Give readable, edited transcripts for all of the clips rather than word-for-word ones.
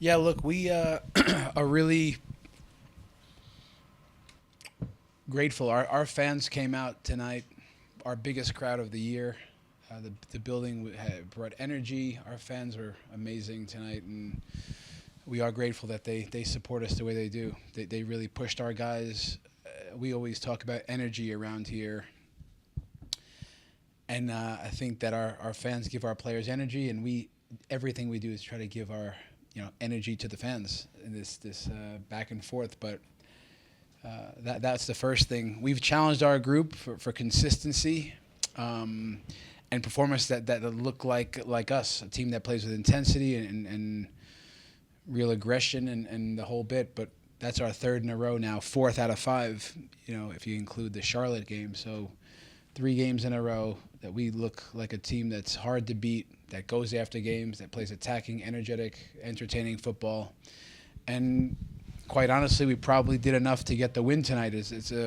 Yeah, look, we are really grateful. Our fans came out tonight, our biggest crowd of the year. The building had brought energy. Our fans were amazing tonight, and we are grateful that they support us the way they do. They really pushed our guys. We always talk about energy around here, and I think that our fans give our players energy, and we everything we do is try to give our energy to the fans in this back and forth. But that's the first thing. We've challenged our group for consistency and performance that look like us, a team that plays with intensity and real aggression and the whole bit. But that's our third in a row now, fourth out of five, if you include the Charlotte game. So 3 games in a row that we look like a team that's hard to beat, that goes after games, that plays attacking, energetic, entertaining football. And quite honestly, we probably did enough to get the win tonight.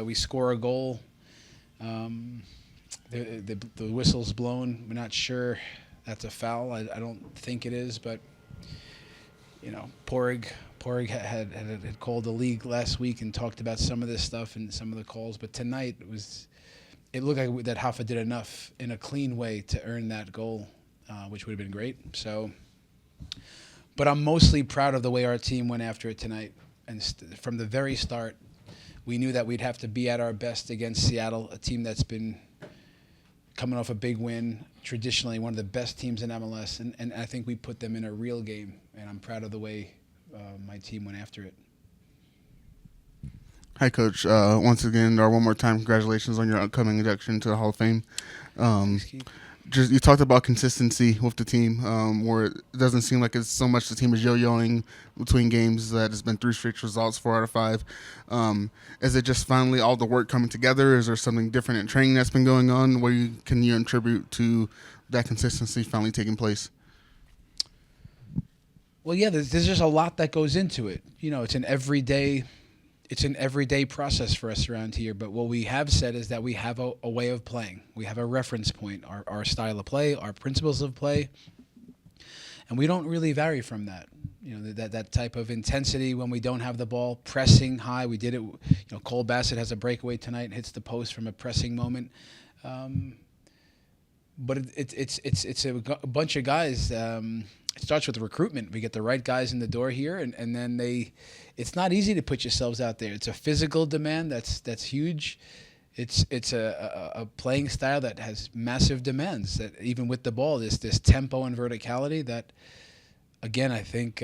We score a goal. The whistle's blown. We're not sure that's a foul. I don't think it is, but Porig had called the league last week and talked about some of this stuff and some of the calls. But tonight it looked like that Hoffa did enough in a clean way to earn that goal, which would have been great. So, but I'm mostly proud of the way our team went after it tonight. And from the very start, we knew that we'd have to be at our best against Seattle, a team that's been coming off a big win, traditionally one of the best teams in MLS. And I think we put them in a real game, and I'm proud of the way my team went after it. Hi, Coach. Once again, or one more time, congratulations on your upcoming induction to the Hall of Fame. You talked about consistency with the team, where it doesn't seem like it's so much the team is yo-yoing between games, that it's been 3 straight results, 4 out of 5. Is it just finally all the work coming together? Is there something different in training that's been going on? Can you attribute to that consistency finally taking place? Well, yeah, there's just a lot that goes into it. It's an everyday process for us around here. But what we have said is that we have a way of playing. We have a reference point, our style of play, our principles of play, and we don't really vary from that. That type of intensity when we don't have the ball, pressing high. We did it. Cole Bassett has a breakaway tonight and hits the post from a pressing moment. But it's a bunch of guys. It starts with recruitment. We get the right guys in the door here, and then it's not easy to put yourselves out there. It's a physical demand that's huge. It's a playing style that has massive demands, that even with the ball, this tempo and verticality that, again, I think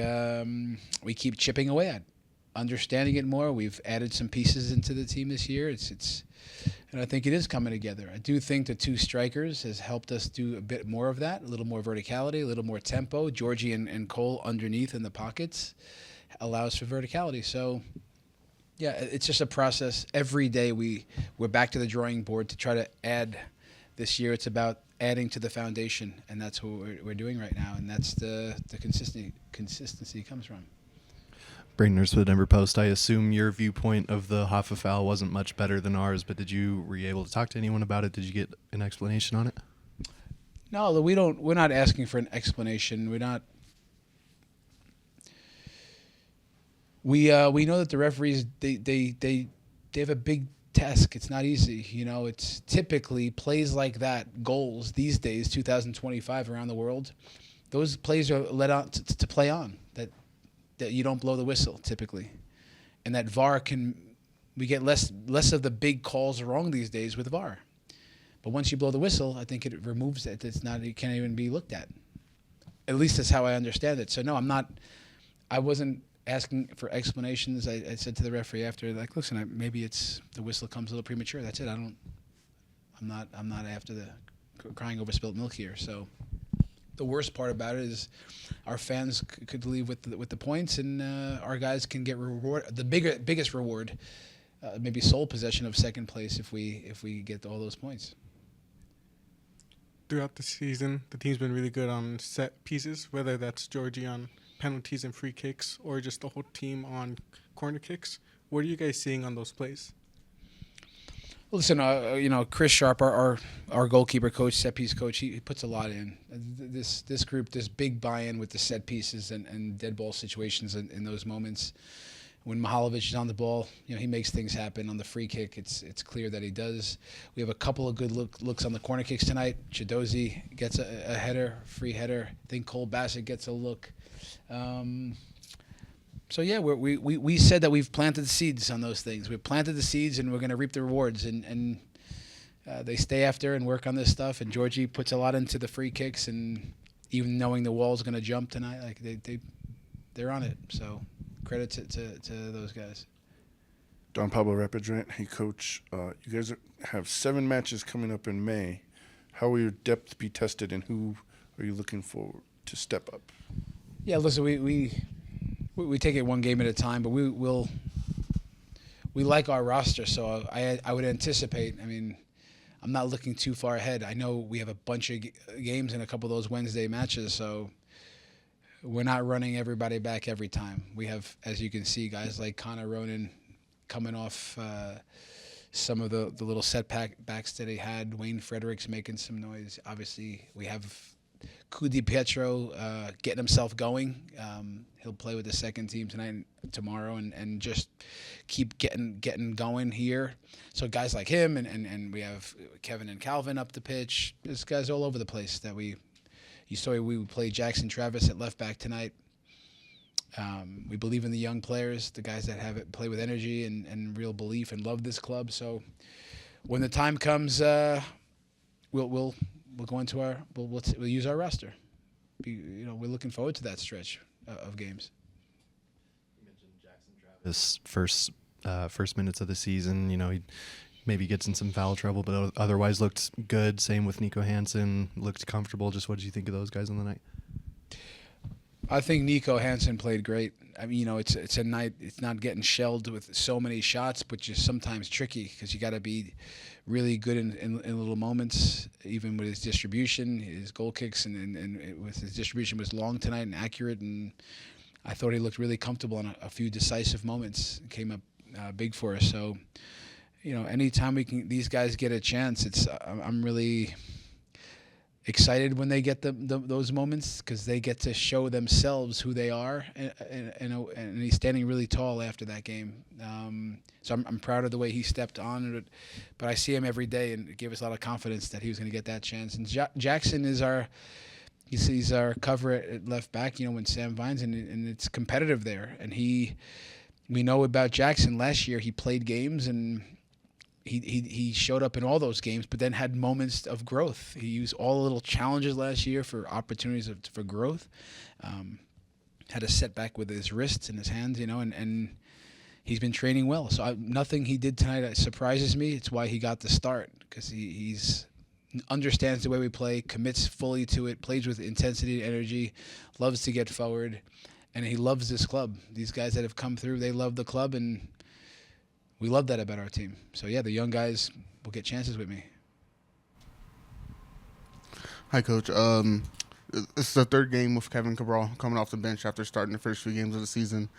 we keep chipping away at. Understanding it more. We've added some pieces into the team this year. And I think it is coming together. I do think the 2 strikers has helped us do a bit more of that, a little more verticality, a little more tempo. Georgie and Cole underneath in the pockets allows for verticality. So, yeah, it's just a process. Every day we're back to the drawing board to try to add. This year it's about adding to the foundation, and that's what we're doing right now, and that's the consistency comes from. Braden Nurse with the Denver Post. I assume your viewpoint of the Hoffa foul wasn't much better than ours, but were you able to talk to anyone about it? Did you get an explanation on it? No, we're not asking for an explanation. We're not. We know that the referees they have a big task. It's not easy. It's typically plays like that, goals these days, 2025 around the world. Those plays are let out to play on. That you don't blow the whistle typically, and that VAR we get less of the big calls wrong these days with VAR. But once you blow the whistle, I think it removes it. It can't even be looked at. At least that's how I understand it. So no, I wasn't asking for explanations. I said to the referee after, like, listen, maybe it's the whistle comes a little premature. That's it. I'm not after the crying over spilt milk here. So. The worst part about it is our fans could leave with the points, and our guys can get reward. The biggest reward, maybe sole possession of second place if we get all those points. Throughout the season, the team's been really good on set pieces, whether that's Georgie on penalties and free kicks or just the whole team on corner kicks. What are you guys seeing on those plays? Listen, Chris Sharp, our goalkeeper coach, set piece coach, he puts a lot in. This group, this big buy-in with the set pieces and dead ball situations in those moments. When Mihalovic is on the ball, he makes things happen. On the free kick, it's clear that he does. We have a couple of good looks on the corner kicks tonight. Chidozie gets a header, free header. I think Cole Bassett gets a look. So yeah, we said that we've planted the seeds on those things. We've planted the seeds, and we're going to reap the rewards. And they stay after and work on this stuff. And Georgie puts a lot into the free kicks, and even knowing the wall's going to jump tonight, like they're on it. So credit to those guys. Don Pablo Rapids, right? Hey, Coach. You guys have 7 matches coming up in May. How will your depth be tested, and who are you looking for to step up? Yeah, listen, we take it one game at a time, but we like our roster, so I would anticipate. I mean, I'm not looking too far ahead. I know we have a bunch of games in a couple of those Wednesday matches, so we're not running everybody back every time. We have, as you can see, guys like Connor Ronan coming off some of the little setbacks that he had. Wayne Fredericks making some noise. Obviously, we have Kudi Pietro getting himself going. He'll play with the second team tonight and tomorrow and just keep getting going here. So guys like him and we have Kevin and Calvin up the pitch. There's guys all over the place that you saw we would play Jackson Travis at left back tonight. We believe in the young players, the guys that have it play with energy and real belief and love this club. So when the time comes, we'll go into we'll use our roster. We're looking forward to that stretch of games. You mentioned Jackson Travis first minutes of the season. He maybe gets in some foul trouble, but otherwise looked good. Same with Nico Hansen, looked comfortable. Just what did you think of those guys on the night? I think Nico Hansen played great. I mean, it's a night. It's not getting shelled with so many shots, which is sometimes tricky because you got to be really good in little moments, even with his distribution, his goal kicks, and with his distribution was long tonight and accurate. And I thought he looked really comfortable in a few decisive moments. Came up big for us. So, anytime these guys get a chance, I'm really excited when they get those moments because they get to show themselves who they are, and he's standing really tall after that game. So I'm proud of the way he stepped on, but I see him every day, and it gave us a lot of confidence that he was going to get that chance. And Jackson is he's our cover at left back. When Sam Vines and it's competitive there, and we know about Jackson last year. He played games and he showed up in all those games, but then had moments of growth. He used all the little challenges last year for opportunities for growth. Had a setback with his wrists and his hands, and he's been training well. So nothing he did tonight surprises me. It's why he got the start because he's understands the way we play, commits fully to it, plays with intensity and energy, loves to get forward, and he loves this club. These guys that have come through, they love the club, and we love that about our team. So, yeah, the young guys will get chances with me. Hi, Coach. It's the third game with Kevin Cabral coming off the bench after starting the first few games of the season.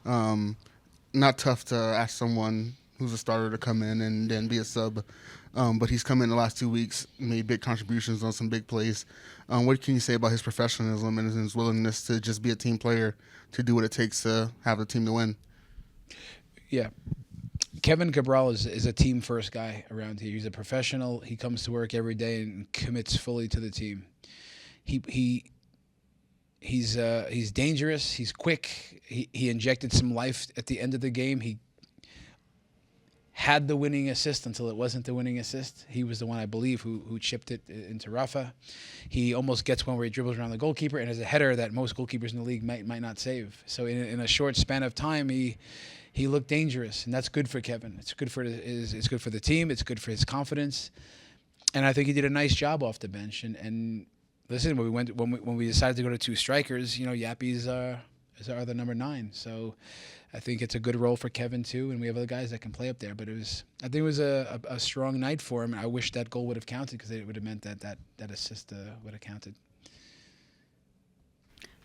Not tough to ask someone who's a starter to come in and then be a sub, but he's come in the last 2 weeks, made big contributions on some big plays. What can you say about his professionalism and his willingness to just be a team player, to do what it takes to have the team to win? Yeah. Kevin Cabral is a team-first guy around here. He's a professional. He comes to work every day and commits fully to the team. He's dangerous. He's quick. He injected some life at the end of the game. He had the winning assist until it wasn't the winning assist. He was the one, I believe, who chipped it into Rafa. He almost gets one where he dribbles around the goalkeeper and has a header that most goalkeepers in the league might not save. So in a short span of time, he looked dangerous, and that's good for Kevin. It's good for it's good for the team. It's good for his confidence, and I think he did a nice job off the bench. And listen, when we decided to go to 2 strikers, Yappies are the number 9. So I think it's a good role for Kevin too, and we have other guys that can play up there. But I think it was a strong night for him. And I wish that goal would have counted because it would have meant that assist would have counted.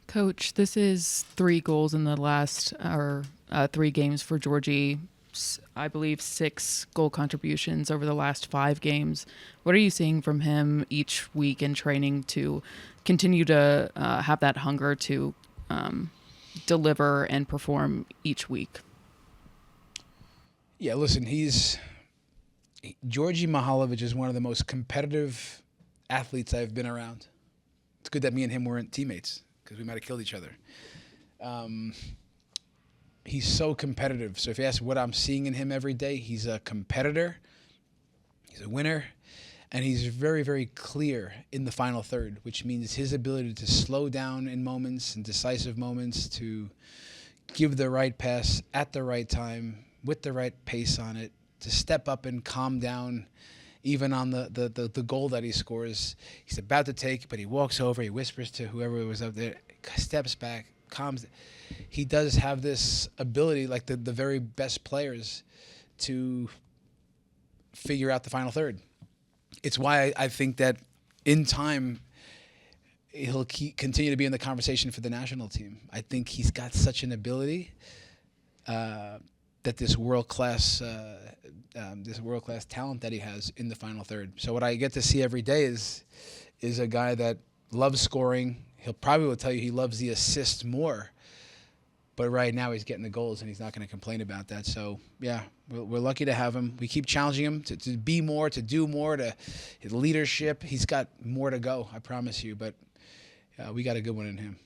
Coach, this is 3 goals in the last 3 games for Georgie. I believe, 6 goal contributions over the last 5 games. What are you seeing from him each week in training to continue to have that hunger to deliver and perform each week? Yeah, listen, Georgi Mihailovic is one of the most competitive athletes I've been around. It's good that me and him weren't teammates because we might have killed each other. He's so competitive. So if you ask what I'm seeing in him every day, he's a competitor, he's a winner, and he's very, very clear in the final third, which means his ability to slow down in moments and decisive moments, to give the right pass at the right time with the right pace on it, to step up and calm down even on the goal that he scores. He's about to take, but he walks over, he whispers to whoever was up there, steps back, calms. He does have this ability, like the very best players, to figure out the final third. It's why I think that in time he'll continue to be in the conversation for the national team. I think he's got such an ability that this world class talent that he has in the final third. So what I get to see every day is a guy that loves scoring. He'll probably will tell you he loves the assist more, but right now he's getting the goals and he's not going to complain about that. So yeah, we're lucky to have him. We keep challenging him to be more, to do more, to his leadership. He's got more to go, I promise you. But we got a good one in him.